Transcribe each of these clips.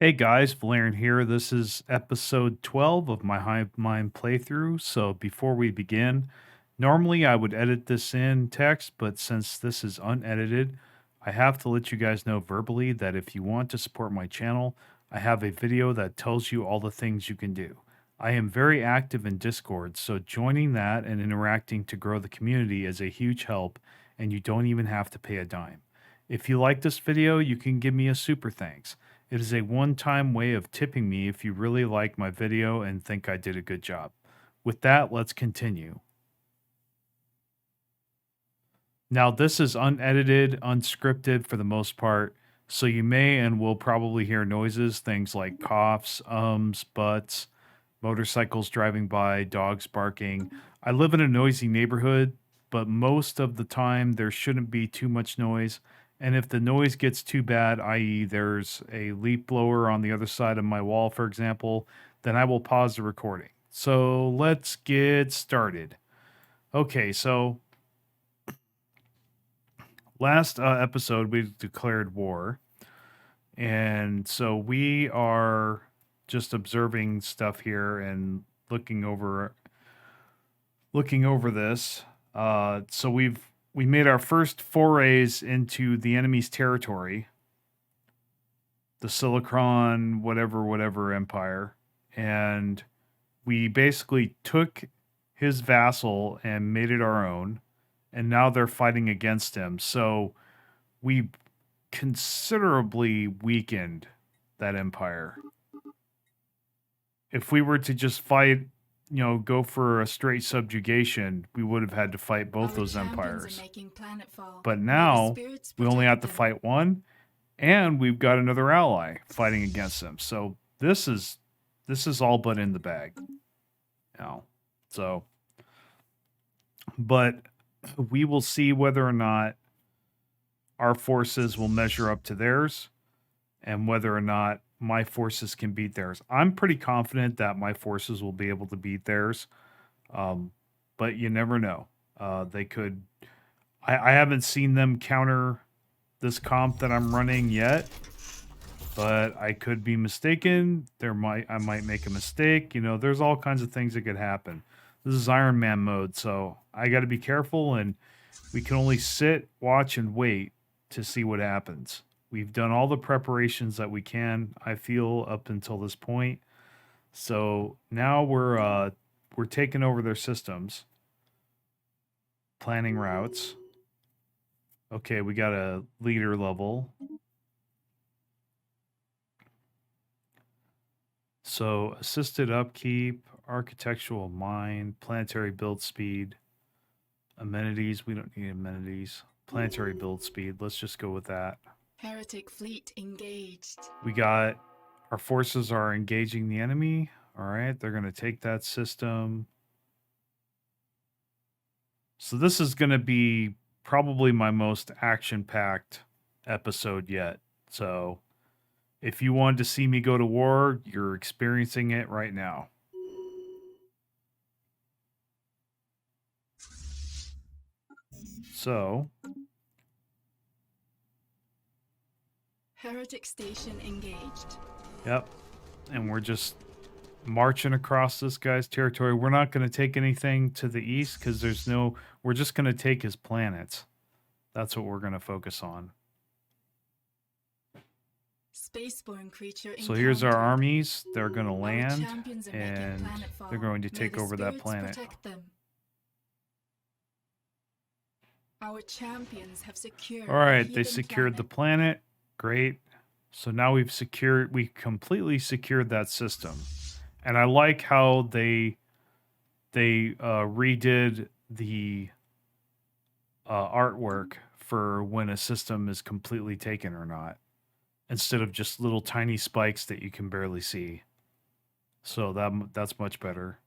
Hey guys, Valerian here. This is episode 12 of my Hive Mind playthrough. So before we begin, normally I would edit this in text, but since this is unedited, I have to let you guys know verbally that if you want to support my channel, I have a video that tells you all the things you can do. I am very active in Discord, so joining that and interacting to grow the community is a huge help, and you don't even have to pay a dime. If you like this video, you can give me a super thanks. It is a one-time way of tipping me if you really like my video and think I did a good job. With that, let's continue. Now, this is unedited, unscripted for the most part, so you may and will probably hear noises, things like coughs, butts, motorcycles driving by, dogs barking. I live in a noisy neighborhood, but most of the time there shouldn't be too much noise. And if the noise gets too bad, i.e., there's a leaf blower on the other side of my wall, for example, then I will pause the recording. So let's get started. Okay, so last episode we declared war. And so we are just observing stuff here and looking over this. So we made our first forays into the enemy's territory, the Silicon whatever empire, and we basically took his vassal and made it our own, and now they're fighting against him. So we considerably weakened that empire. If we were to just fight, go for a straight subjugation, we would have had to fight both those empires. But now we only have to fight one, and we've got another ally fighting against them. So this is all but in the bag. But we will see whether or not our forces will measure up to theirs, and whether or not my forces can beat theirs. I'm pretty confident that my forces will be able to beat theirs, but you never know. They could. I haven't seen them counter this comp that I'm running yet, but I could be mistaken. I might make a mistake. There's all kinds of things that could happen. This is Iron Man mode, so I got to be careful, and we can only sit, watch, and wait to see what happens. We've done all the preparations that we can, I feel, up until this point. So now we're taking over their systems, planning routes. Okay, we got a leader level. So assisted upkeep, architectural mind, planetary build speed, amenities. We don't need amenities. Planetary build speed. Let's just go with that. Heretic fleet engaged. We got our forces are engaging the enemy. All right, they're going to take that system. So this is going to be probably my most action-packed episode yet. So if you wanted to see me go to war, you're experiencing it right now. So Heretic station engaged. Yep. And we're just marching across this guy's territory. We're not going to take anything to the east because we're just going to take his planets. That's what we're going to focus on. Spaceborne creature encountered. So here's our armies. They're going to land and they're going to take over that planet. Our champions have secured. All right, they secured the planet. Great. So now we completely secured that system. And I like how they redid the artwork for when a system is completely taken or not, instead of just little tiny spikes that you can barely see. So that's much better.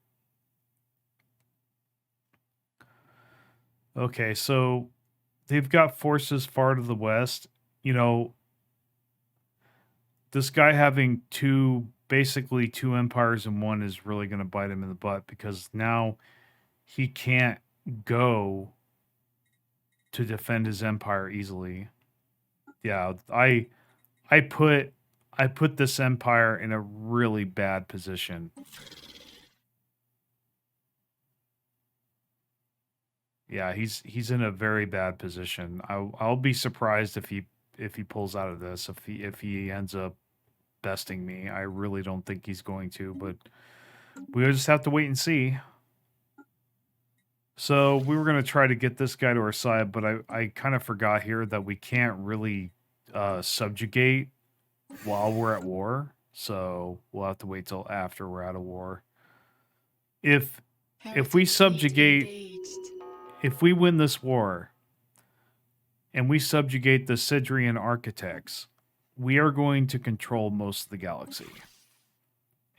Okay, so they've got forces far to the west. This guy having basically two empires in one is really going to bite him in the butt, because now he can't go to defend his empire easily. Yeah, I I put this empire in a really bad position. Yeah, he's in a very bad position. I'll be surprised if he pulls out of this, if he ends up besting me. I really don't think he's going to, but we'll just have to wait and see. So we were going to try to get this guy to our side, but I kind of forgot here that we can't really subjugate while we're at war. So we'll have to wait till after we're out of war. If we Heretic fleet subjugate, engaged. if we win this war and we subjugate the Sidrian architects, we are going to control most of the galaxy.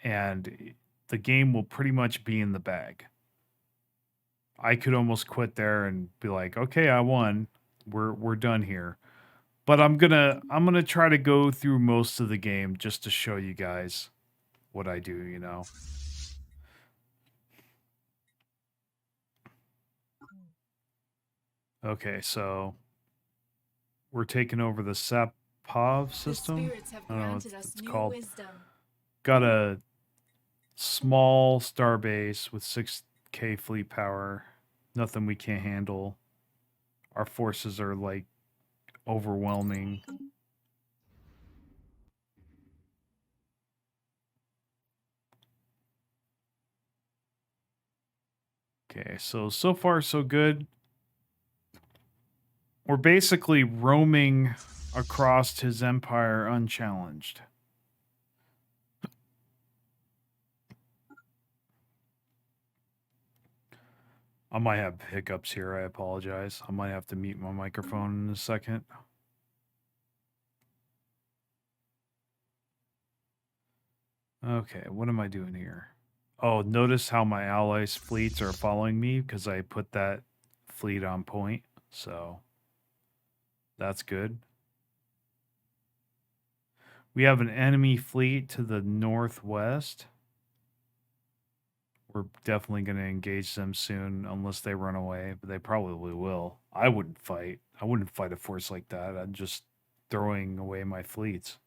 And the game will pretty much be in the bag. I could almost quit there and be like, okay, I won. We're done here. But I'm gonna try to go through most of the game just to show you guys what I do, you know. Okay, so we're taking over the Sapov system. The spirits have I don't know granted what us it's new called. wisdom. Got a small starbase with 6K fleet power. Nothing we can't handle. Our forces are like overwhelming. Okay, so far so good. We're basically roaming across his empire unchallenged. I might have hiccups here. I apologize. I might have to mute my microphone in a second. Okay, what am I doing here? Oh, notice how my allies' fleets are following me because I put that fleet on point. So that's good. We have an enemy fleet to the northwest. We're definitely going to engage them soon unless they run away, but they probably will. I wouldn't fight. I wouldn't fight a force like that. I'm just throwing away my fleets.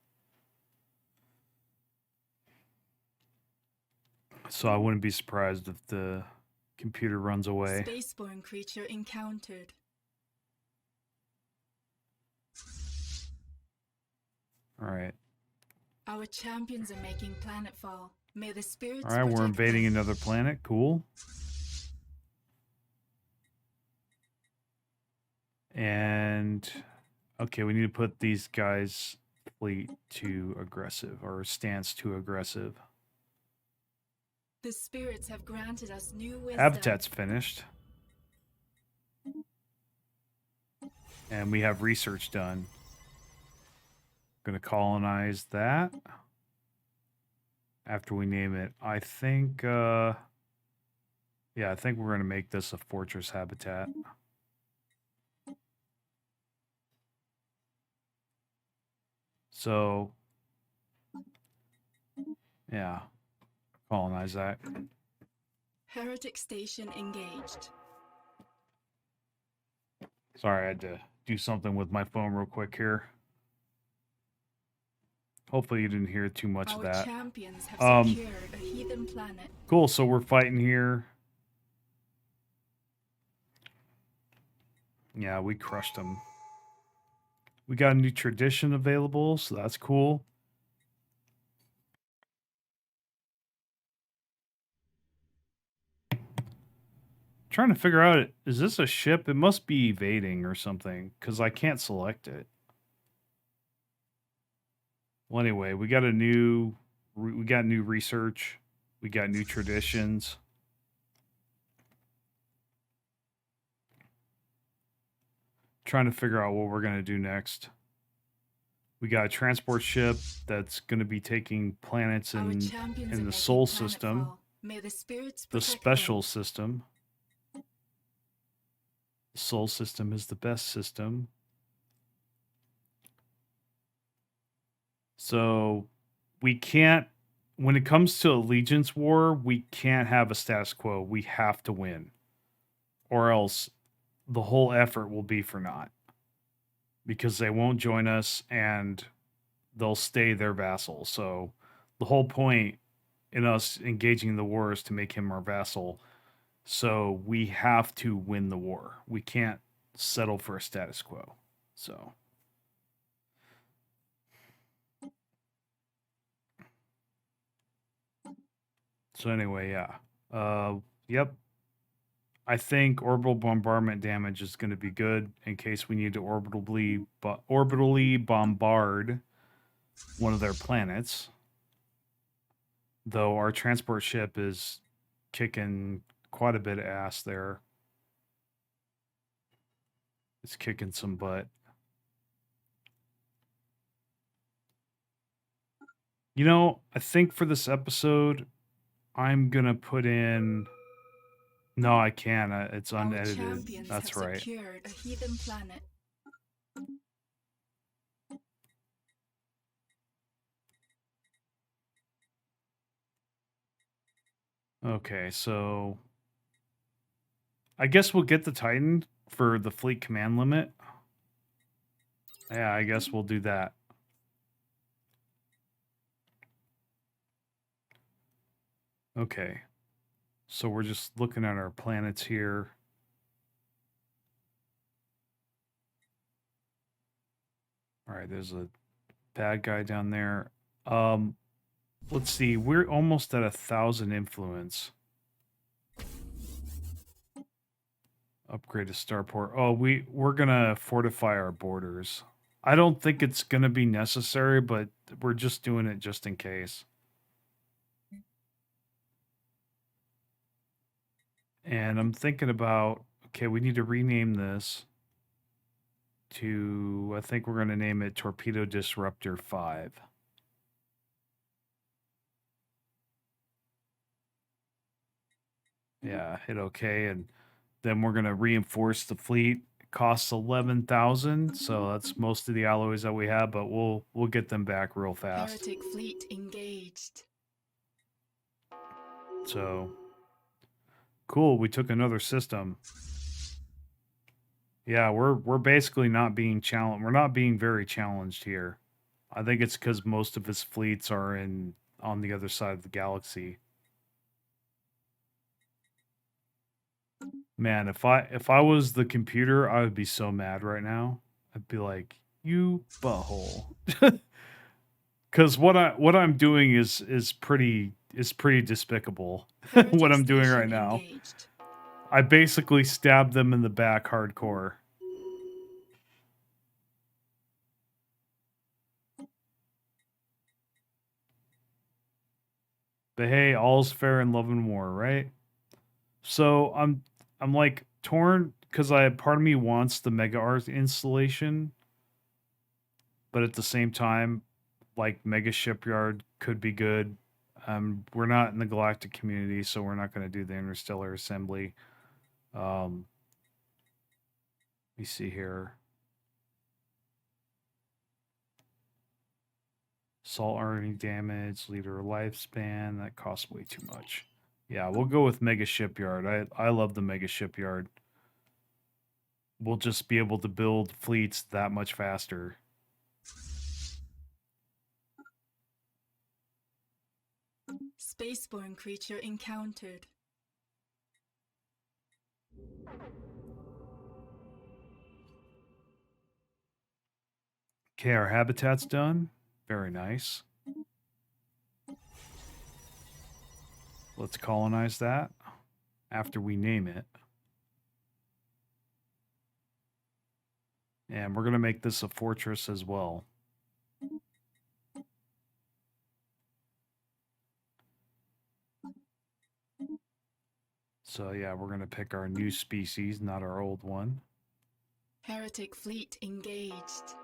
So I wouldn't be surprised if the computer runs away. Spaceborne creature encountered. All right. Our champions are making planetfall. May the spirits All right, we're protect invading them. another planet. Cool. And okay, we need to put these guys' fleet to aggressive or stance to aggressive. The spirits have granted us new wisdom. Habitat's finished. And we have research done. Going to colonize that. After we name it, I think, yeah, I think we're going to make this a fortress habitat. So, yeah, colonize that. Heretic station engaged. Sorry, I had to do something with my phone real quick here. Hopefully you didn't hear too much of that. Our champions have secured a heathen planet. Cool, so we're fighting here. Yeah, we crushed them. We got a new tradition available, so that's cool. Trying to figure out, is this a ship? It must be evading or something, because I can't select it. Well, anyway, we got new research. We got new traditions. Trying to figure out what we're going to do next. We got a transport ship that's going to be taking planets in the Sol system. May the spirits the protect special them. system. The Sol system is the best system. So we can't, when it comes to allegiance war, we can't have a status quo. We have to win, or else the whole effort will be for naught, because they won't join us, and they'll stay their vassal. So the whole point in us engaging the war is to make him our vassal. So we have to win the war. We can't settle for a status quo. So anyway, yeah. Yep. I think orbital bombardment damage is going to be good in case we need to orbitally bombard one of their planets. Though our transport ship is kicking quite a bit of ass there. It's kicking some butt. You know, I think for this episode, I'm going to put in... No, I can't. It's Our unedited. champions That's have right. secured a heathen planet. Okay, so I guess we'll get the Titan for the fleet command limit. Yeah, I guess we'll do that. Okay. So we're just looking at our planets here. All right, there's a bad guy down there. Let's see. We're almost at 1,000 influence. Upgrade a starport. Oh, we're gonna fortify our borders. I don't think it's gonna be necessary, but we're just doing it just in case. And I'm thinking about, okay, we need to rename this to, I think we're gonna name it Torpedo Disruptor 5. Yeah, hit okay, and then we're gonna reinforce the fleet. It costs 11,000, so that's most of the alloys that we have, but we'll get them back real fast. Heretic fleet engaged. So cool, we took another system. Yeah, we're basically not being challenged. We're not being very challenged here. I think it's because most of his fleets are on the other side of the galaxy. Man, if I was the computer, I would be so mad right now. I'd be like, "You butthole," because what I'm doing is pretty despicable. What I'm doing right now, engaged. I basically stabbed them in the back hardcore. But hey, all's fair in love and war, right? So I'm like torn because part of me wants the Mega Art installation, but at the same time, like Mega Shipyard could be good. We're not in the galactic community, so we're not going to do the interstellar assembly. Let me see here. Salt earning damage, leader lifespan. That costs way too much. Yeah, we'll go with Mega Shipyard. I love the Mega Shipyard. We'll just be able to build fleets that much faster. Spaceborne creature encountered. Okay, our habitat's done. Very nice. Let's colonize that after we name it. And we're going to make this a fortress as well. So yeah, we're going to pick our new species, not our old one. Heretic fleet engaged.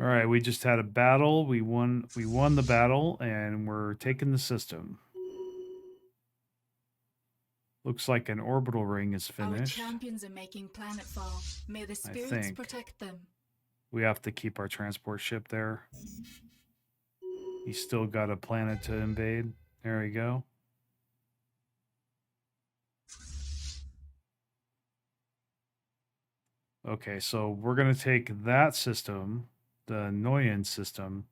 All right, we just had a battle. We won the battle, and we're taking the system. Looks like an orbital ring is finished. Our champions are making planetfall. May the spirits protect them. We have to keep our transport ship there. He's still got a planet to invade. There we go. Okay, so we're going to take that system the Noyan system,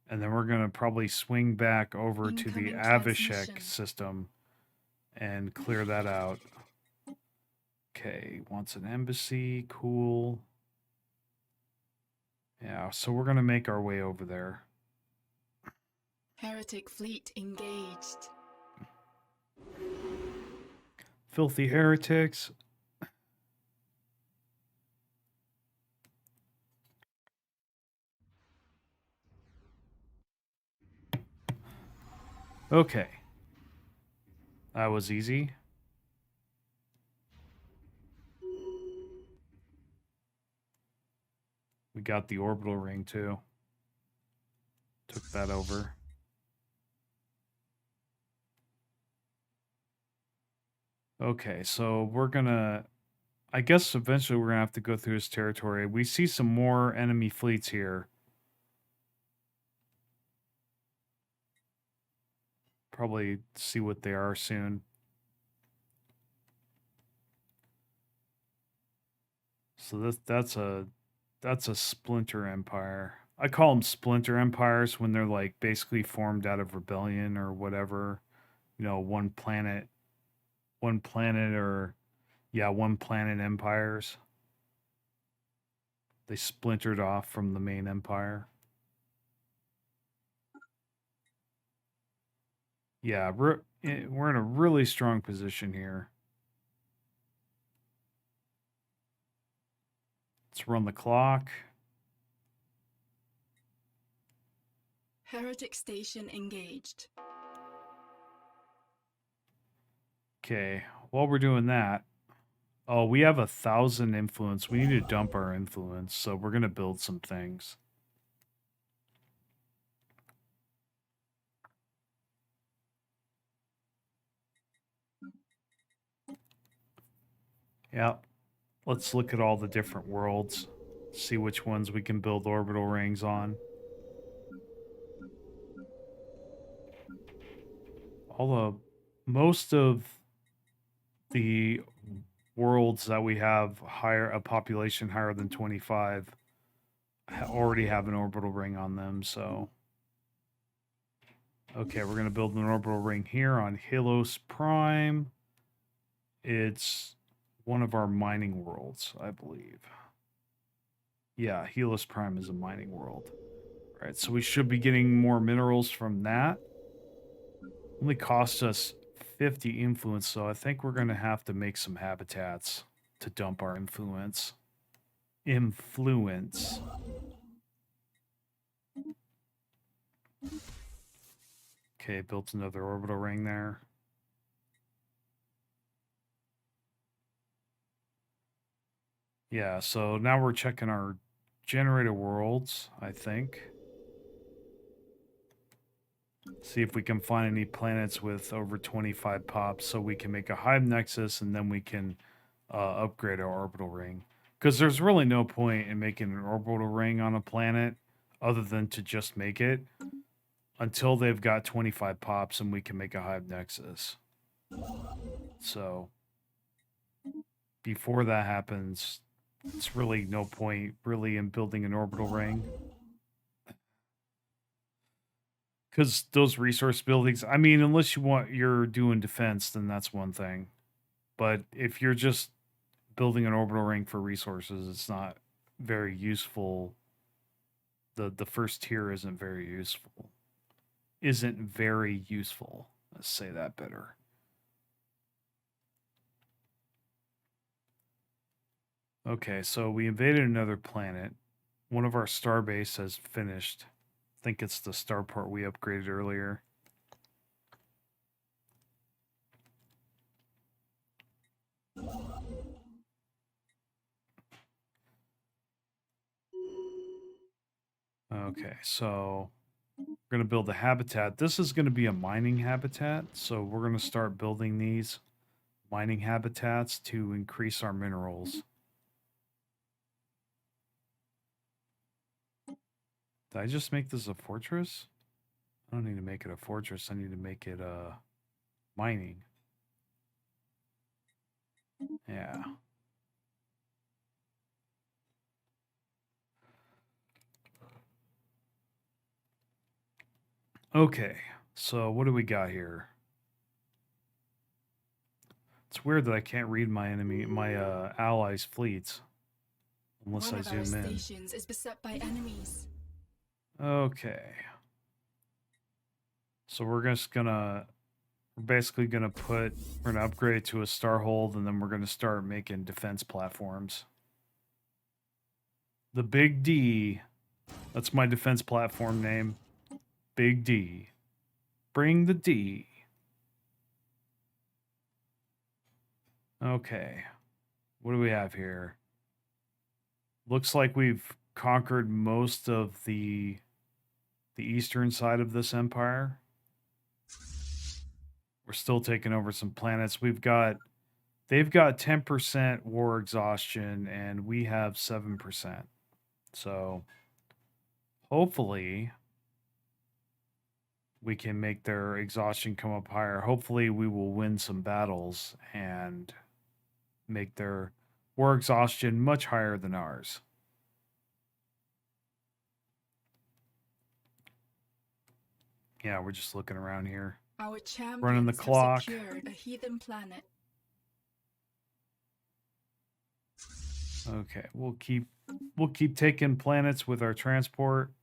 and then we're going to probably swing back over to the Incoming Avishek transmission. system and clear that out. Okay, wants an embassy. Cool. Yeah, so we're going to make our way over there. Heretic fleet engaged. Filthy heretics. Okay. That was easy. We got the orbital ring too. Took that over. Okay, so we're gonna... I guess eventually we're gonna have to go through his territory. We see some more enemy fleets here. Probably see what they are soon. So that's a splinter empire. I call them splinter empires when they're like basically formed out of rebellion or whatever. You know, one planet or one planet empires. They splintered off from the main empire. Yeah, we're in a really strong position here. Let's run the clock. Heretic station engaged. Okay, while we're doing that, oh, we have 1,000 influence. We need to dump our influence, so we're going to build some things. Yep. Let's look at all the different worlds, see which ones we can build orbital rings on. Although most of the worlds that we have a population higher than 25 already have an orbital ring on them, so okay, we're going to build an orbital ring here on Helios Prime. It's one of our mining worlds, I believe. Yeah, Helios Prime is a mining world. All right, so we should be getting more minerals from that. Only cost us 50 influence, so I think we're going to have to make some habitats to dump our influence. Okay, built another orbital ring there. Yeah, so now we're checking our generator worlds, I think. See if we can find any planets with over 25 pops so we can make a Hive Nexus and then we can upgrade our orbital ring. Because there's really no point in making an orbital ring on a planet other than to just make it until they've got 25 pops and we can make a Hive Nexus. So before that happens, it's really no point really in building an orbital ring. Because those resource buildings, I mean, unless you're doing defense, then that's one thing. But if you're just building an orbital ring for resources, it's not very useful. The first tier isn't very useful. Let's say that better. Okay, so we invaded another planet. One of our starbase has finished. I think it's the starport we upgraded earlier. Okay, so we're going to build a habitat. This is going to be a mining habitat, so we're going to start building these mining habitats to increase our minerals. Did I just make this a fortress? I don't need to make it a fortress. I need to make it mining. Yeah. Okay, so what do we got here? It's weird that I can't read my allies' fleets unless One I of our zoom in. stations is beset by enemies. Okay, so we're basically gonna upgrade to a Starhold, and then we're gonna start making defense platforms. The Big D, that's my defense platform name. Big D. Bring the D. Okay. What do we have here? Looks like we've conquered most of the eastern side of this empire. We're still taking over some planets. They've got 10% war exhaustion and we have 7%. So hopefully we can make their exhaustion come up higher. Hopefully we will win some battles and make their war exhaustion much higher than ours. Yeah, we're just looking around here. Our champions Running the clock. have secured a heathen planet. Okay, we'll keep taking planets with our transport.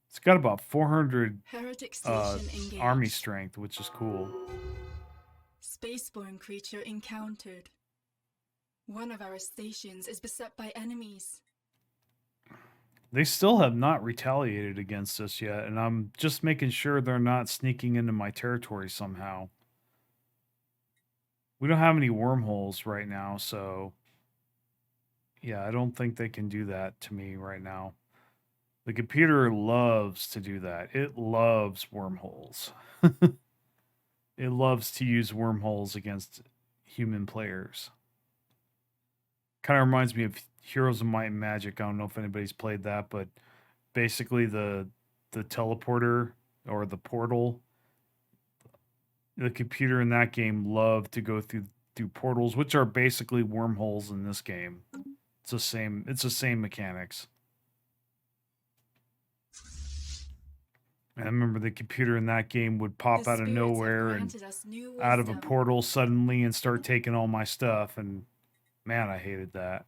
It's got about 400 Heretic station engaged. army strength, which is cool. Spaceborne creature encountered. One of our stations is beset by enemies. They still have not retaliated against us yet, and I'm just making sure they're not sneaking into my territory somehow. We don't have any wormholes right now, so yeah, I don't think they can do that to me right now. The computer loves to do that. It loves wormholes. It loves to use wormholes against human players. Kind of reminds me of Heroes of Might and Magic. I don't know if anybody's played that, but basically the teleporter or the portal, the computer in that game loved to go through portals, which are basically wormholes in this game. It's the same mechanics. I remember the computer in that game would pop out of nowhere and out of a portal suddenly and start taking all my stuff, and man, I hated that.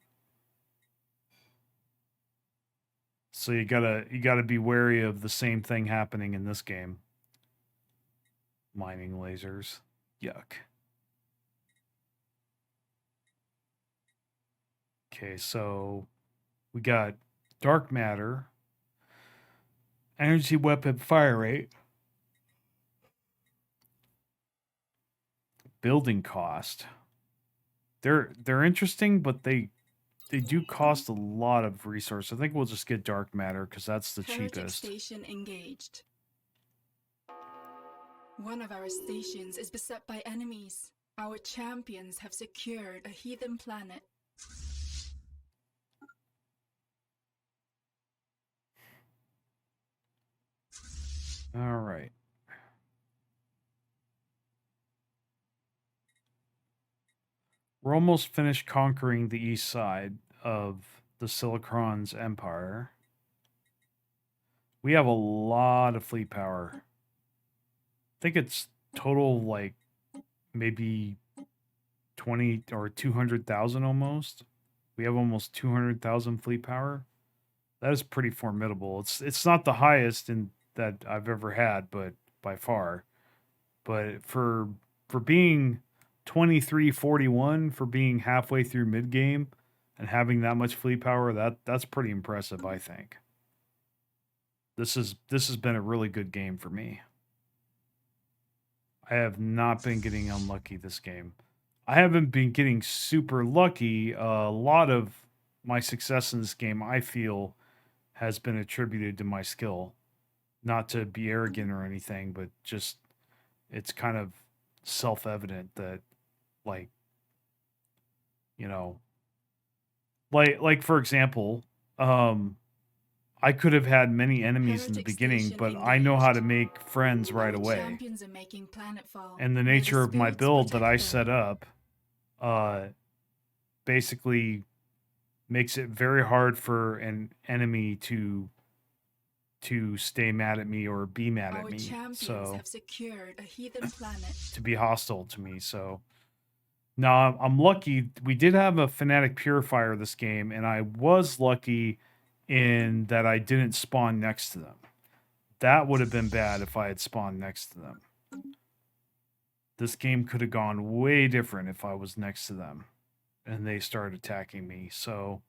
So you gotta be wary of the same thing happening in this game. Mining lasers. Yuck. Okay, so we got dark matter, energy weapon fire rate, building cost. They're interesting, but they do cost a lot of resources. I think we'll just get dark matter because that's the cheapest. Station engaged. One of our stations is beset by enemies. Our champions have secured a heathen planet. All right. We're almost finished conquering the east side of the Silicron's empire. We have a lot of fleet power. I think it's total like maybe 20 or 200,000 almost. We have almost 200,000 fleet power. That is pretty formidable. It's not the highest in that I've ever had, but by far. But for being 2341, for being halfway through mid game and having that much fleet power, that's pretty impressive, I think. This has been a really good game for me. I have not been getting unlucky this game. I haven't been getting super lucky. A lot of my success in this game, I feel, has been attributed to my skill. Not to be arrogant or anything, but just it's kind of self-evident that, like, you know, like for example, I could have had many enemies in the beginning, but I know how to make friends right away. And the nature of my build that I set up basically makes it very hard for an enemy to to stay mad at me or be mad at Our me. champions So have secured a heathen planet. to be hostile to me. So now I'm lucky. We did have a fanatic purifier this game, and I was lucky in that I didn't spawn next to them. That would have been bad if I had spawned next to them. This game could have gone way different if I was next to them and they started attacking me. So,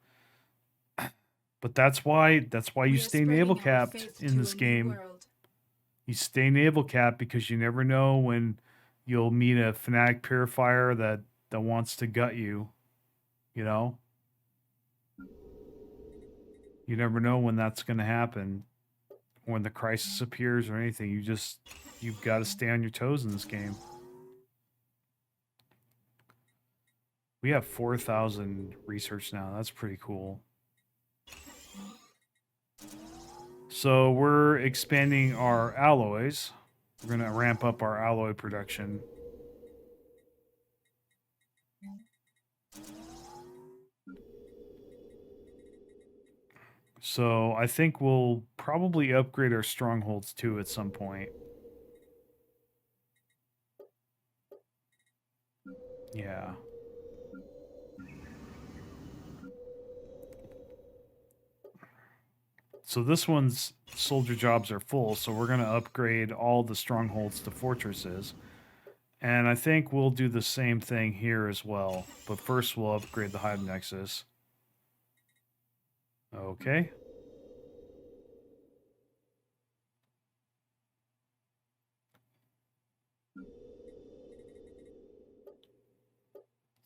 but that's why you stay naval capped in this game. You stay naval capped because you never know when you'll meet a fanatic purifier that wants to gut you. You know, you never know when that's going to happen, when the crisis appears or anything. You've got to stay on your toes in this game. We have 4,000 research now. That's pretty cool. So we're expanding our alloys. We're going to ramp up our alloy production. So I think we'll probably upgrade our strongholds too at some point. Yeah. So this one's soldier jobs are full, so we're going to upgrade all the strongholds to fortresses. And I think we'll do the same thing here as well. But first we'll upgrade the Hive Nexus. Okay.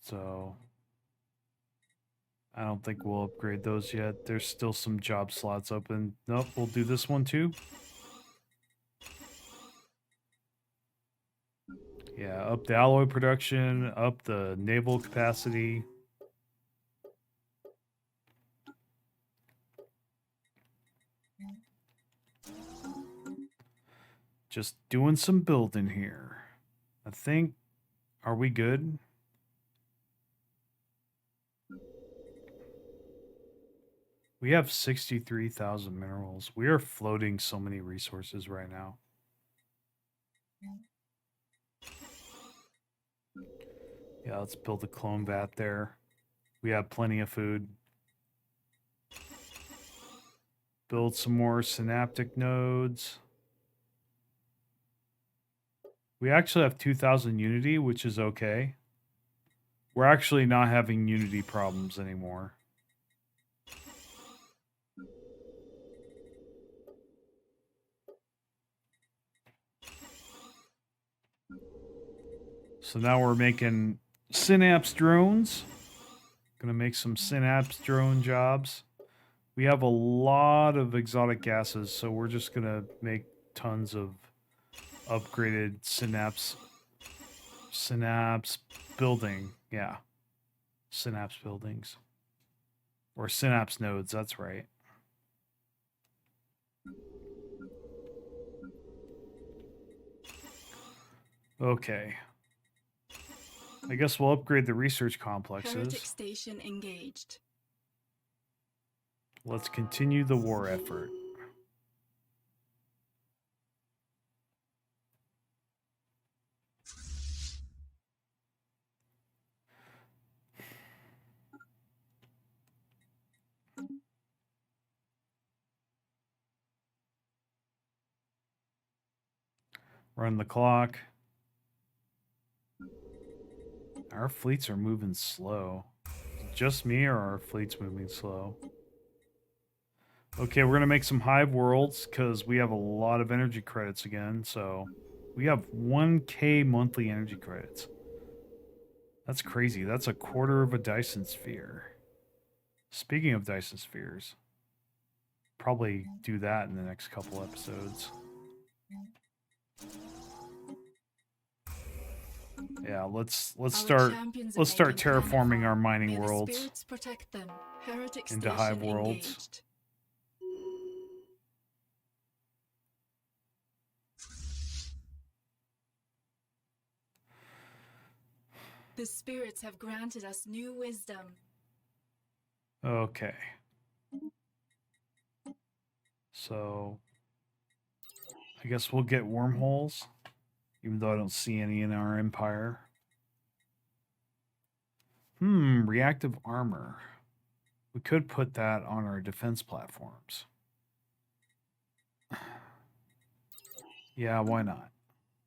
So I don't think we'll upgrade those yet. There's still some job slots open. Nope, we'll do this one too. Yeah, up the alloy production, up the naval capacity. Just doing some building here. I think, are we good? We have 63,000 minerals. We are floating so many resources right now. Yeah, let's build a clone vat there. We have plenty of food. Build some more synaptic nodes. We actually have 2,000 Unity, which is okay. We're actually not having Unity problems anymore. So now we're making Synapse drones. Gonna make some Synapse drone jobs. We have a lot of exotic gases, so we're just gonna make tons of upgraded Synapse building. Yeah. Synapse buildings. Or Synapse nodes, that's right. Okay. I guess we'll upgrade the research complexes. Heretic station engaged. Let's continue the war effort. Run the clock. Our fleets are moving slow. Just me, or are our fleets moving slow? Okay, we're going to make some Hive worlds because we have a lot of energy credits again. So we have 1K monthly energy credits. That's crazy. That's a quarter of a Dyson sphere. Speaking of Dyson spheres, probably do that in the next couple episodes. Yeah, let's start terraforming our mining worlds into Hive worlds. The spirits have granted us new wisdom. Okay. So I guess we'll get wormholes, even though I don't see any in our empire. Reactive armor. We could put that on our defense platforms. Yeah, why not?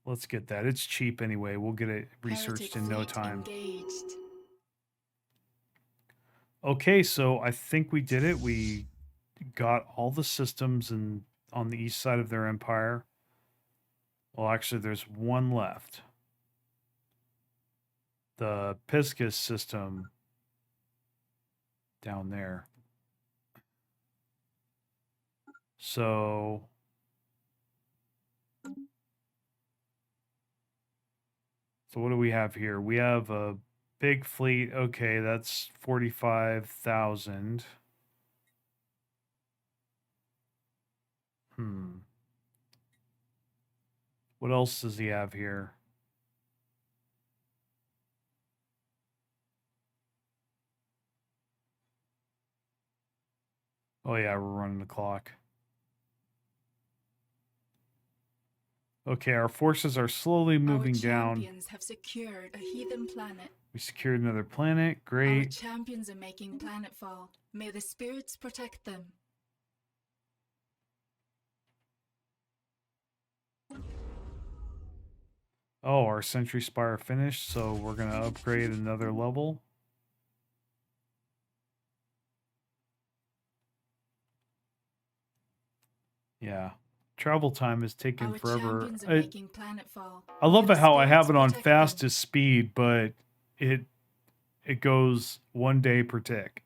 Let's get that. It's cheap anyway. We'll get it researched in no time. Engaged. Okay, so I think we did it. We got all the systems on the east side of their empire. Well, actually, there's one left. The Piscus system down there. So what do we have here? We have a big fleet. Okay, that's 45,000. What else does he have here? Oh yeah, we're running the clock. Okay, our forces are slowly moving down. Our champions have secured a heathen planet. We secured another planet. Great. Our champions are making planetfall. May the spirits protect them. Oh, our Sentry Spire finished, so we're going to upgrade another level. Yeah. Travel time is taking forever. I love how I have it on fastest speed, but it goes 1 day per tick.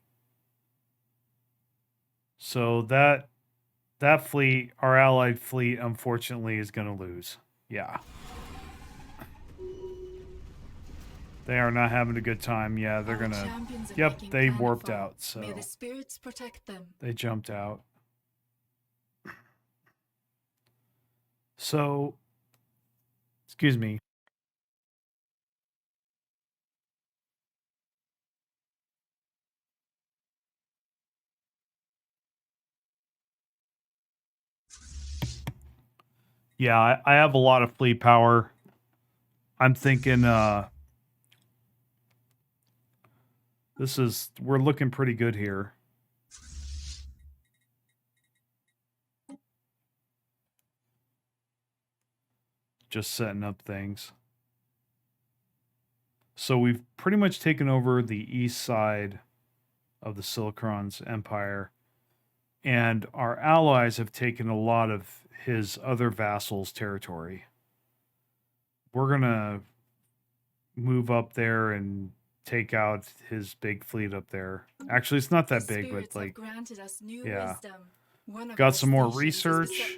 So that fleet, our allied fleet, unfortunately, is going to lose. Yeah. They are not having a good time. Yeah, they're going to... Yep, they warped out, so... May the spirits protect them. They jumped out. So... Excuse me. Yeah, I have a lot of fleet power. I'm thinking... we're looking pretty good here. Just setting up things. So we've pretty much taken over the east side of the Silicron's empire, and our allies have taken a lot of his other vassals' territory. We're going to move up there and take out his big fleet up there. Actually, it's not that big, but like, yeah. Got some more research.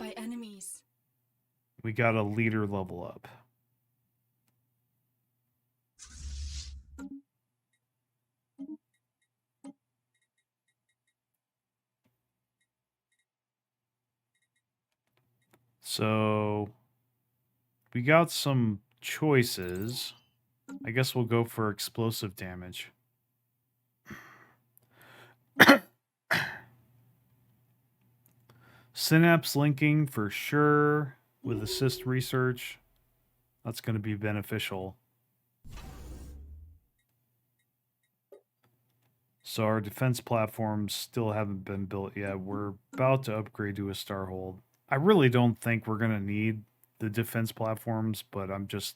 We got a leader level up. So we got some choices. I guess we'll go for explosive damage. Synapse linking for sure with assist research. That's going to be beneficial. So our defense platforms still haven't been built yet. We're about to upgrade to a Starhold. I really don't think we're going to need the defense platforms, but I'm just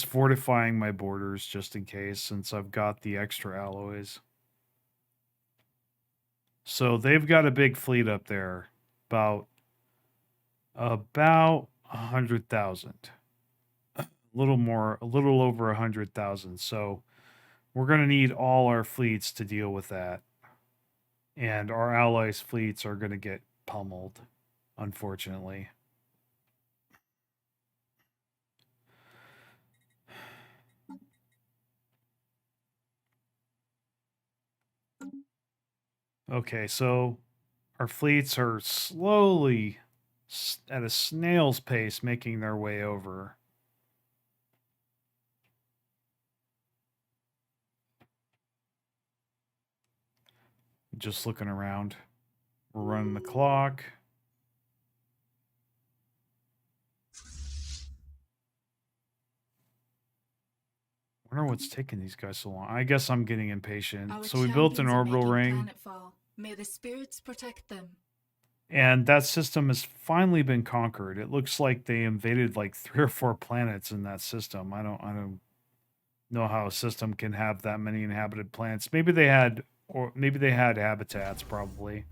fortifying my borders just in case, since I've got the extra alloys. So they've got a big fleet up there, about 100,000, a little over 100,000. So we're going to need all our fleets to deal with that, and our allies' fleets are going to get pummeled, unfortunately. Okay, so our fleets are slowly, at a snail's pace, making their way over. Just looking around. We're running the clock. wonder what's taking these guys so long. I guess I'm getting impatient. Our So we built an champions are orbital making ring. planetfall. May the spirits protect them. And that system has finally been conquered. It looks like they invaded like 3 or 4 planets in that system. I don't know how a system can have that many inhabited planets. Maybe they had habitats probably.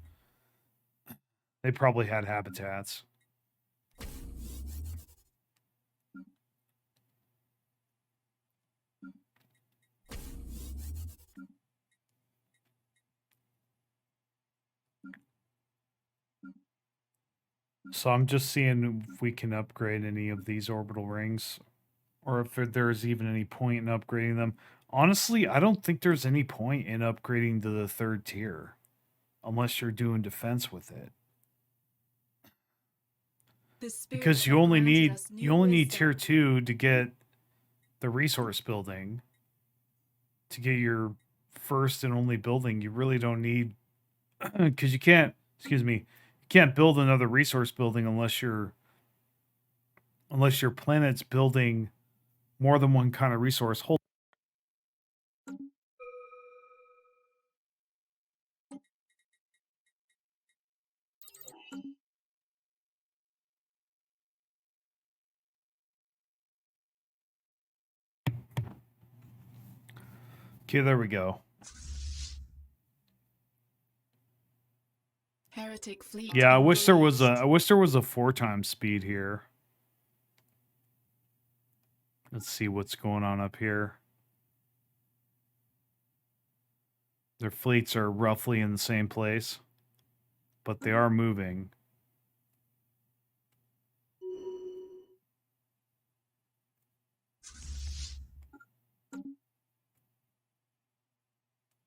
They probably had habitats. So I'm just seeing if we can upgrade any of these orbital rings, or if there's even any point in upgrading them. Honestly, I don't think there's any point in upgrading to the 3rd tier, unless you're doing defense with it. Because you only need tier 2 to get the resource building. To get your first and only building, you really don't need, because you can't build another resource building unless your planet's building more than one kind of resource. Okay, there we go. Heretic fleet. Yeah, I wish there was a 4 times speed here. Let's see what's going on up here. Their fleets are roughly in the same place, but they are moving.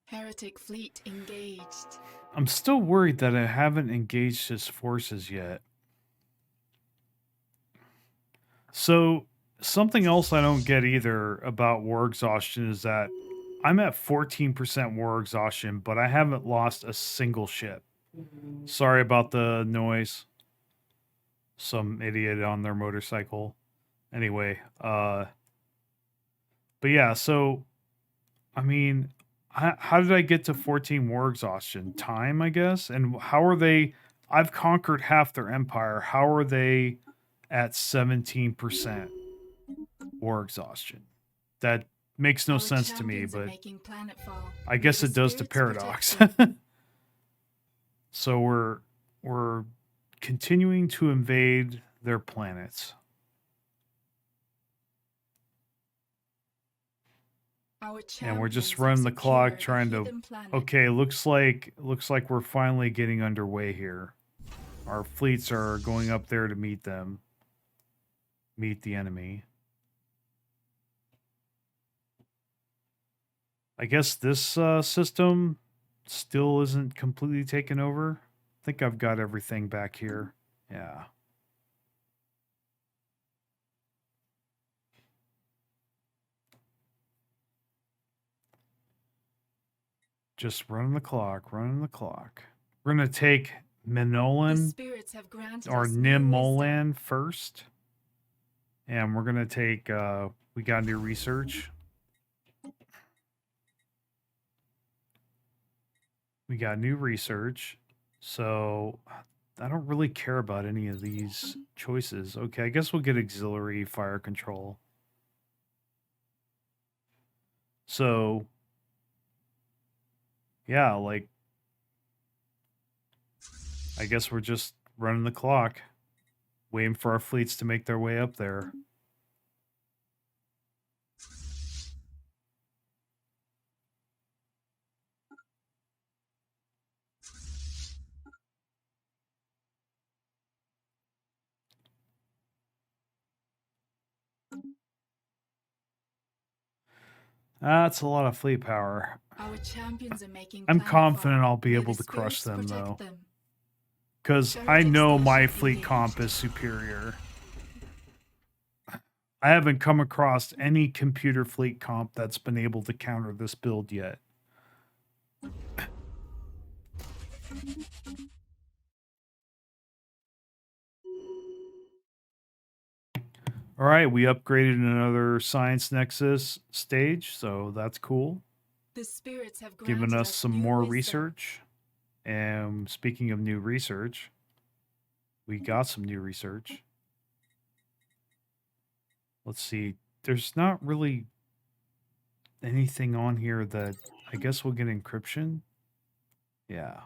Heretic fleet engaged. I'm still worried that I haven't engaged his forces yet. So, something else I don't get either about war exhaustion is that I'm at 14% war exhaustion, but I haven't lost a single ship. Sorry about the noise. Some idiot on their motorcycle. Anyway, but yeah, so, I mean, how did I get to 14 war exhaustion? Time, I guess? And how are they... I've conquered half their empire. How are they at 17% war exhaustion? That makes no sense to me, but I guess it does to Paradox. So we're continuing to invade their planets. And we're just running the clock trying to... Okay, looks like we're finally getting underway here. Our fleets are going up there to meet them. Meet the enemy. I guess this system still isn't completely taken over. I think I've got everything back here. Yeah. Just running the clock, running the clock. We're going to take Minolan or Nimolan first. And we're going to take, we got new research. We got new research. So I don't really care about any of these choices. Okay, I guess we'll get auxiliary fire control. So, yeah, like, I guess we're just running the clock, waiting for our fleets to make their way up there. That's a lot of fleet power. Our champions are making I'm confident I'll be able to crush them, though. Because I know my fleet comp is superior. I haven't come across any computer fleet comp that's been able to counter this build yet. All right, we upgraded another Science Nexus stage, so that's cool. The spirits have Giving granted us us some new more wisdom. research. And speaking of new research, we got some new research. Let's see. There's not really anything on here that I guess we'll get encryption. Yeah.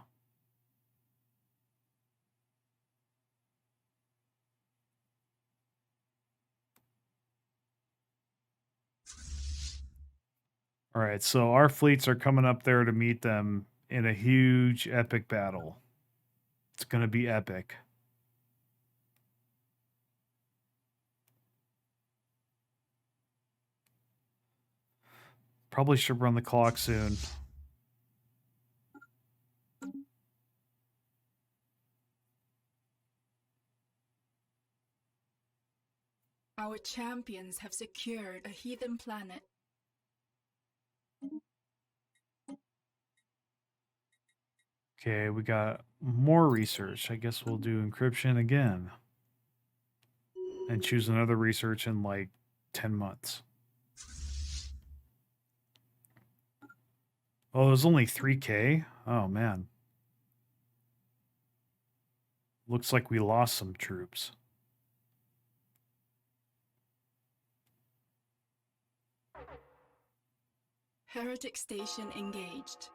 All right, so our fleets are coming up there to meet them in a huge epic battle. It's going to be epic. Probably should run the clock soon. Our champions have secured a heathen planet. Okay, we got more research. I guess we'll do encryption again. And choose another research in like 10 months. Oh, it was only 3K? Oh, man. Looks like we lost some troops. Heretic station engaged.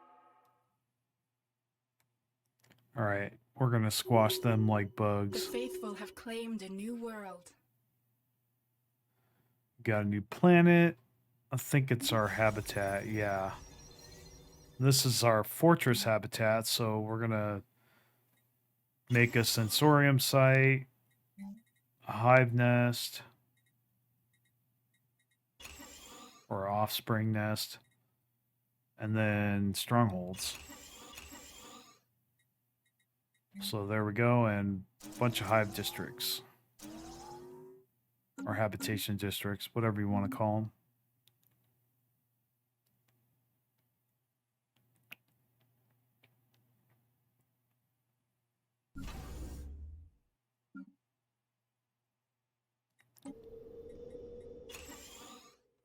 All right, we're going to squash them like The bugs. faithful have claimed a new world. Got a new planet. I think it's our habitat, yeah. This is our fortress habitat, so we're going to make a sensorium site, a hive nest, or offspring nest, and then strongholds. So there we go, and a bunch of hive districts. Or habitation districts, whatever you want to call them.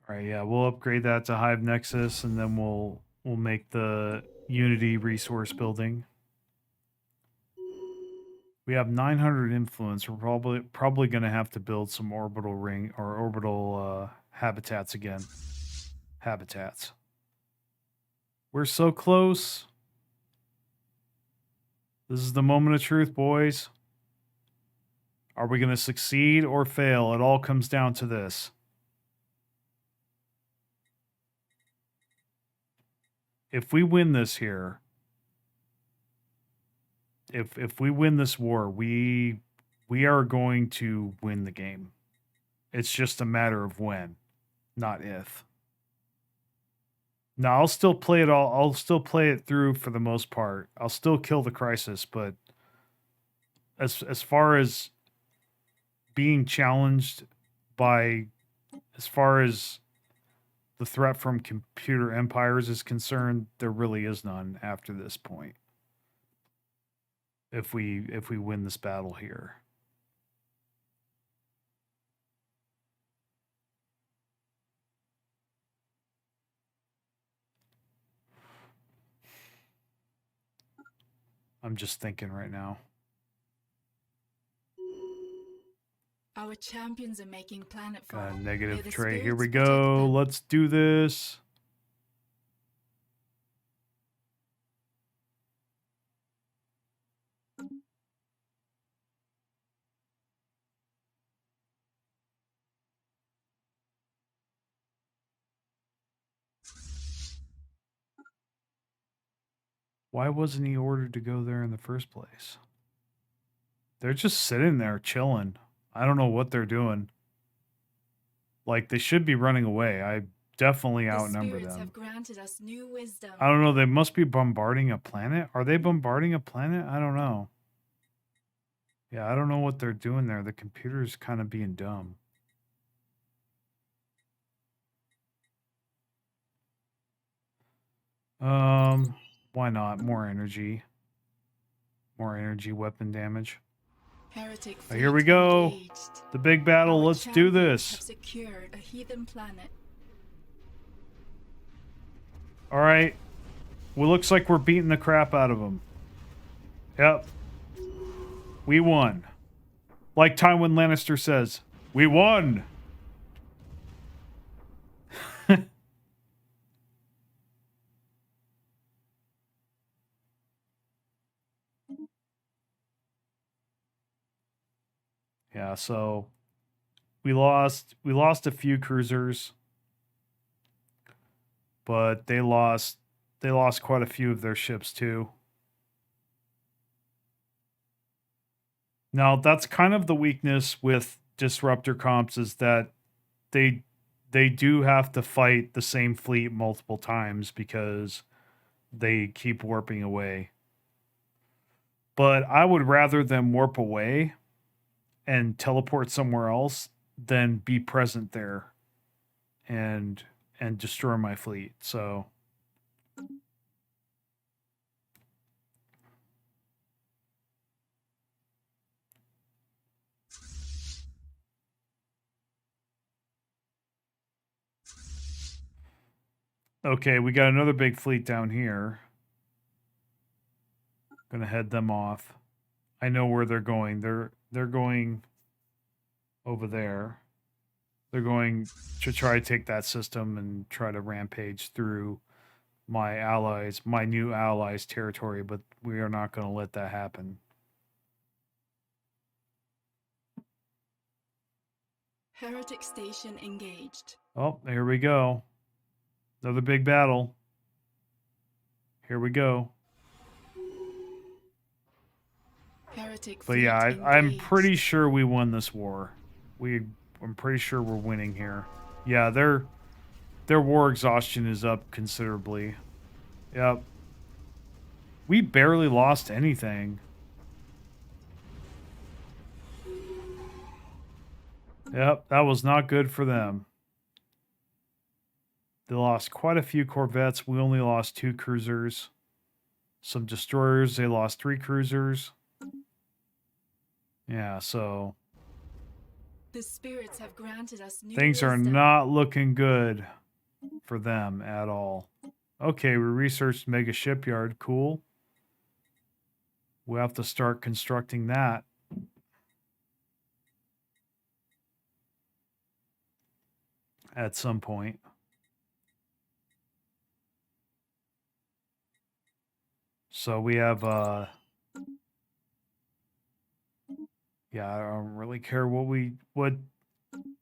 All right, yeah, we'll upgrade that to Hive Nexus, and then we'll make the Unity resource building. We have 900 influence. We're probably going to have to build some orbital ring or orbital habitats again. Habitats. We're so close. This is the moment of truth, boys. Are we going to succeed or fail? It all comes down to this. If we win this here, if we win this war, we are going to win the game. It's just a matter of when, not if. Now I'll still play it all. I'll still play it through for the most part. I'll still kill the crisis, but as far as being challenged by, as far as the threat from computer empires is concerned, there really is none after this point. If we win this battle here. I'm just thinking right now. Our champions are making planetfall. Negative tray. Here we go. Let's do this. Why wasn't he ordered to go there in the first place? They're just sitting there chilling. I don't know what they're doing. Like, they should be running away. I definitely outnumber them. Have granted us new wisdom. I don't know. They must be bombarding a planet. Are they bombarding a planet? I don't know. Yeah, I don't know what they're doing there. The computer's kind of being dumb. Why not? More energy. More energy weapon damage. Heretic Here we fleet go. engaged. The big battle. Our Let's do champions have this. secured a heathen planet. All right. Well, looks like we're beating the crap out of them. Yep. We won. Like Tywin Lannister says, we won. Yeah, so we lost a few cruisers, but they lost quite a few of their ships too. Now, that's kind of the weakness with disruptor comps, is that they do have to fight the same fleet multiple times because they keep warping away. But I would rather them warp away and teleport somewhere else than be present there and destroy my fleet. So okay, we got another big fleet down here. Gonna head them off. I know where they're going. They're going over there. They're going to try to take that system and try to rampage through my new allies' territory, but we are not going to let that happen. Heretic station engaged. Oh, here we go. Another big battle. Here we go. Heretic But yeah, fleet I'm engaged. pretty sure we won this war. I'm pretty sure we're winning here. Yeah, their war exhaustion is up considerably. Yep. We barely lost anything. Yep, that was not good for them. They lost quite a few corvettes. We only lost 2 cruisers. Some destroyers. They lost 3 cruisers. Yeah, so The spirits have granted us new things are wisdom. not looking good for them at all. Okay, we researched Mega Shipyard. Cool. We'll have to start constructing that. At some point. So we have yeah, I don't really care what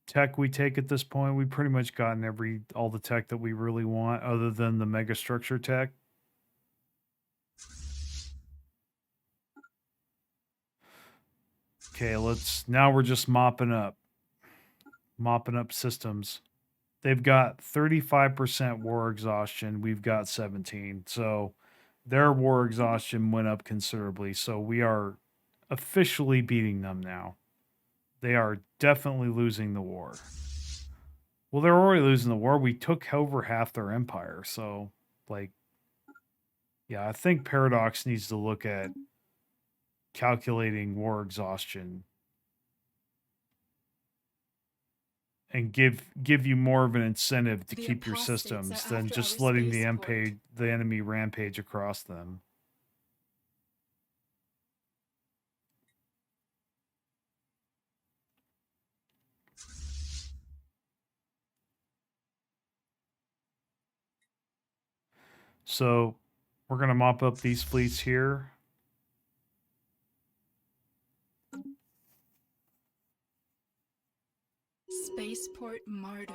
tech we take at this point. We've pretty much gotten all the tech that we really want, other than the mega structure tech. Okay, now we're just mopping up systems. They've got 35% war exhaustion. We've got 17. So their war exhaustion went up considerably. So we are officially beating them now. They are definitely losing the war. Well, they're already losing the war. We took over half their empire. So, like, yeah, I think Paradox needs to look at calculating war exhaustion and give you more of an incentive to keep your systems than just letting the enemy rampage across them. So we're going to mop up these fleets here. Spaceport martyred.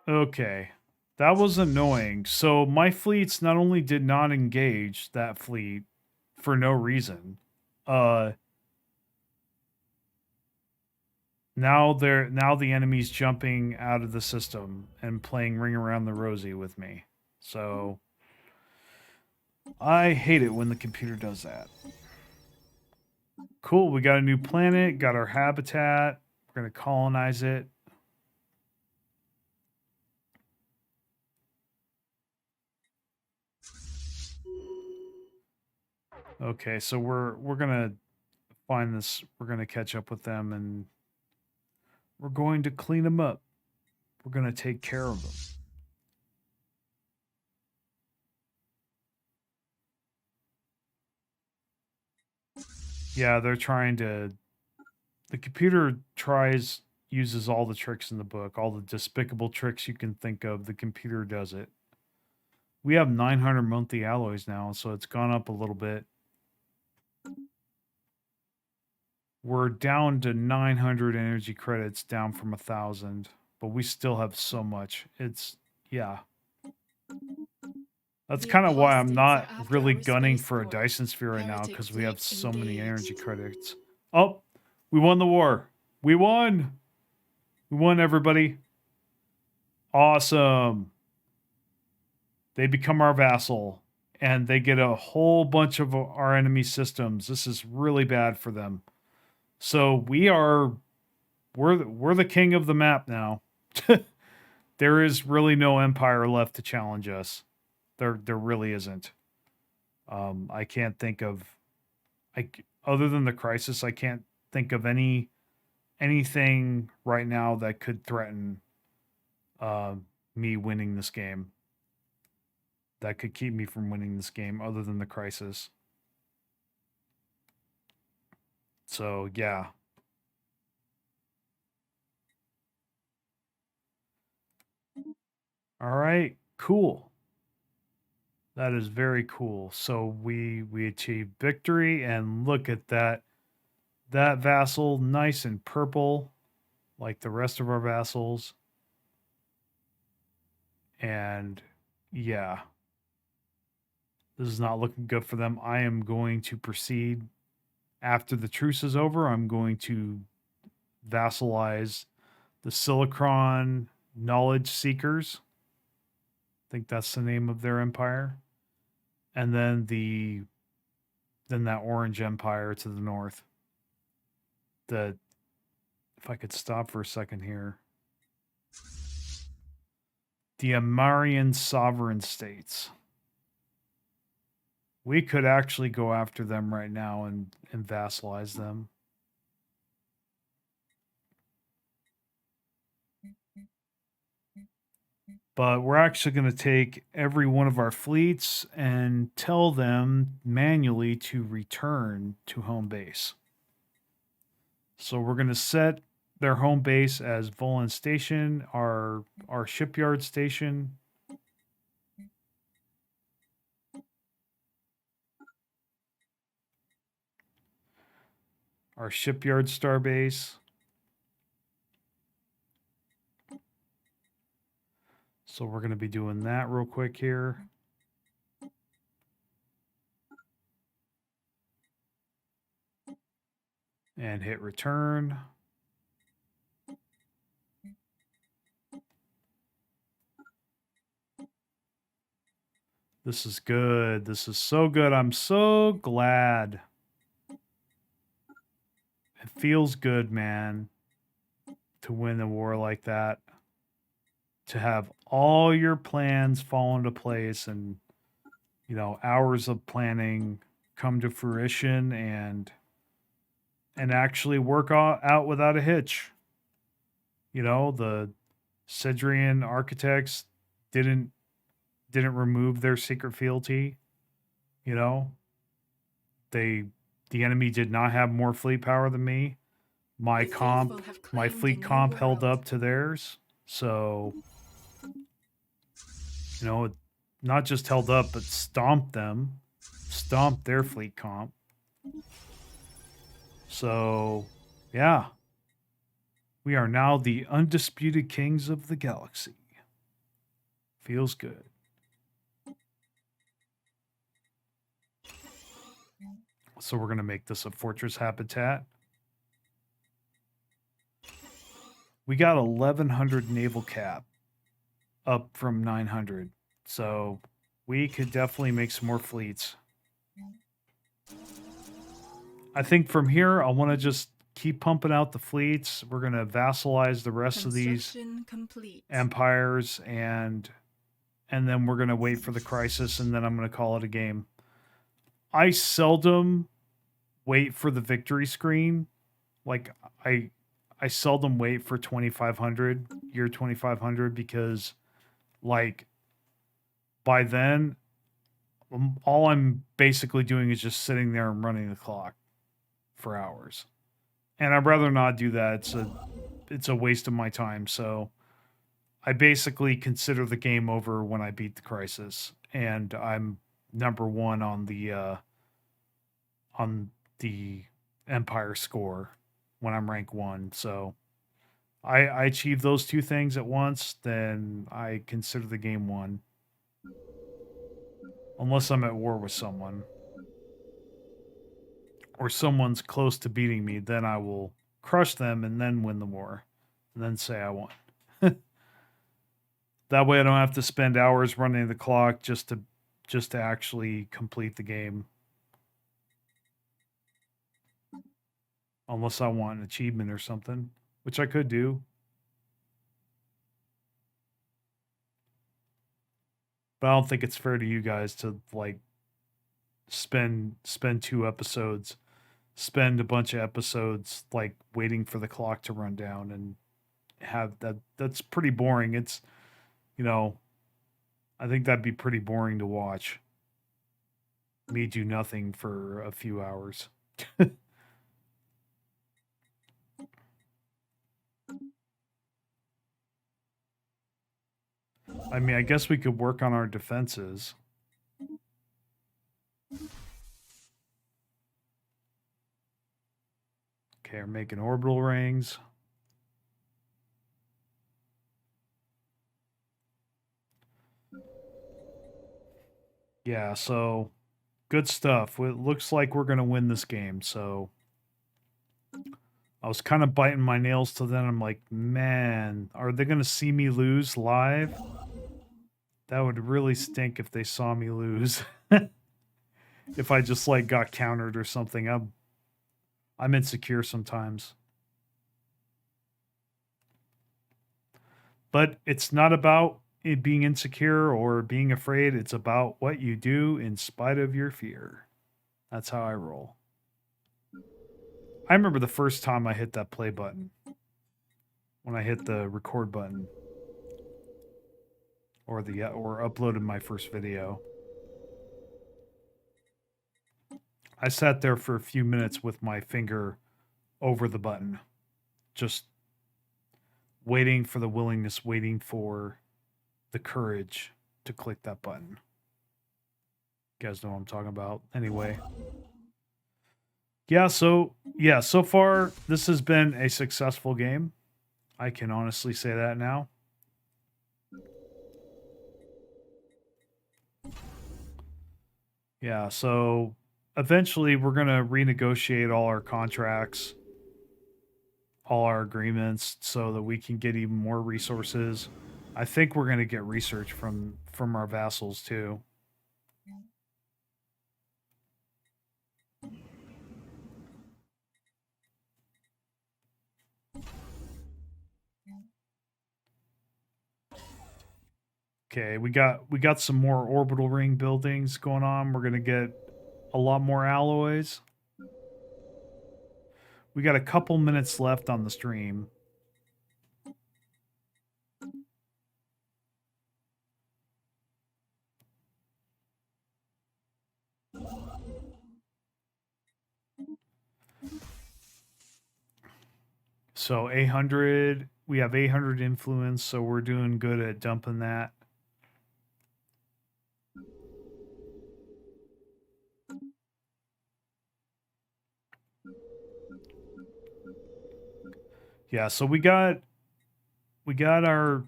Okay. That was annoying. So my fleets not only did not engage that fleet for no reason, now the enemy's jumping out of the system and playing Ring Around the Rosie with me. So I hate it when the computer does that. Cool, we got a new planet, got our habitat. We're going to colonize it. Okay, so we're going to find this. We're going to catch up with them, and we're going to clean them up. We're going to take care of them. Yeah, they're trying to... The computer uses all the tricks in the book, all the despicable tricks you can think of. The computer does it. We have 900 monthly alloys now, so it's gone up a little bit. We're down to 900 energy credits, down from 1,000, but we still have so much. Yeah. That's kind of why I'm not really gunning for a Dyson Sphere right now, because we have so many energy credits. Oh, we won the war. We won. We won, everybody. Awesome. They become our vassal, and they get a whole bunch of our enemy systems. This is really bad for them. So we're the king of the map now. There is really no empire left to challenge us. There really isn't. I can't think of, other than the crisis, I can't think of anything right now that could threaten me winning this game. That could keep me from winning this game, other than the crisis. So yeah. All right, cool. That is very cool. So we achieved victory, and look at that. That vassal, nice and purple, like the rest of our vassals. And yeah, this is not looking good for them. I am going to proceed after the truce is over. I'm going to vassalize the Silicon Knowledge Seekers. I think that's the name of their empire. And then that Orange Empire to the north. If I could stop for a second here. The Amarian Sovereign States. We could actually go after them right now and vassalize them. But we're actually going to take every one of our fleets and tell them manually to return to home base. So we're going to set their home base as Volan Station, our shipyard station. Our shipyard starbase. So we're going to be doing that real quick here. And hit return. This is good. This is so good. I'm so glad. It feels good, man, to win a war like that. To have all your plans fall into place and, hours of planning come to fruition and actually work out without a hitch. The Cedrian architects didn't remove their secret fealty. The enemy did not have more fleet power than me. My fleet comp held up to theirs. So, not just held up, but stomped their fleet comp. So, yeah. We are now the undisputed kings of the galaxy. Feels good. So we're going to make this a fortress habitat. We got 1,100 naval cap, up from 900. So we could definitely make some more fleets. I think from here, I want to just keep pumping out the fleets. We're going to vassalize the rest of these empires, and then we're going to wait for the crisis, and then I'm going to call it a game. I seldom wait for the victory screen. Like I seldom wait for 2500, year 2500, because like by then all I'm basically doing is just sitting there and running the clock for hours. And I'd rather not do that. It's a waste of my time. So I basically consider the game over when I beat the crisis, and I'm number 1 on the Empire score when I'm rank 1. So I achieve those two things at once, then I consider the game won. Unless I'm at war with someone, or someone's close to beating me, then I will crush them and then win the war, and then say I won. That way I don't have to spend hours running the clock just to actually complete the game. Unless I want an achievement or something, which I could do. But I don't think it's fair to you guys to like spend 2 episodes, spend a bunch of episodes like waiting for the clock to run down and have that's pretty boring. It's, you know, I think that'd be pretty boring to watch. Me do nothing for a few hours. I mean, I guess we could work on our defenses. Okay, we're making orbital rings. Yeah, so good stuff. It looks like we're going to win this game. So I was kind of biting my nails till then. I'm like, man, are they going to see me lose live? That would really stink if they saw me lose. If I just like got countered or something. I'm insecure sometimes. But it's not about it being insecure or being afraid. It's about what you do in spite of your fear. That's how I roll. I remember the first time I hit that play button. When I hit the record button. Or uploaded my first video. I sat there for a few minutes with my finger over the button. Just waiting for the willingness, waiting for the courage to click that button. You guys know what I'm talking about. Anyway. So far this has been a successful game. I can honestly say that now. Yeah, so eventually we're going to renegotiate all our contracts, all our agreements, so that we can get even more resources. I think we're going to get research from our vassals too. Okay, we got some more orbital ring buildings going on. We're going to get a lot more alloys. We got a couple minutes left on the stream. So 800, we have 800 influence, so we're doing good at dumping that. Yeah, so we got our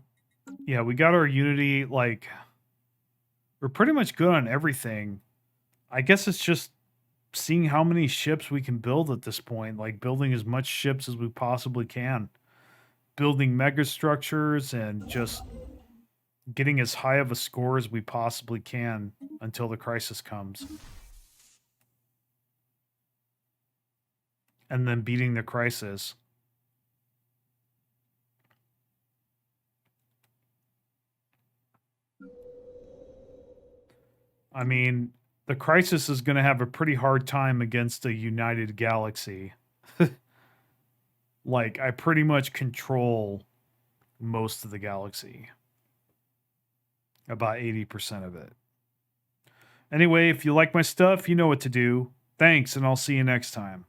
unity. Like, we're pretty much good on everything. I guess it's just seeing how many ships we can build at this point, like building as much ships as we possibly can, building mega structures, and just getting as high of a score as we possibly can until the crisis comes. And then beating the crisis. I mean, The Crisis is going to have a pretty hard time against a united galaxy. Like, I pretty much control most of the galaxy. About 80% of it. Anyway, if you like my stuff, you know what to do. Thanks, and I'll see you next time.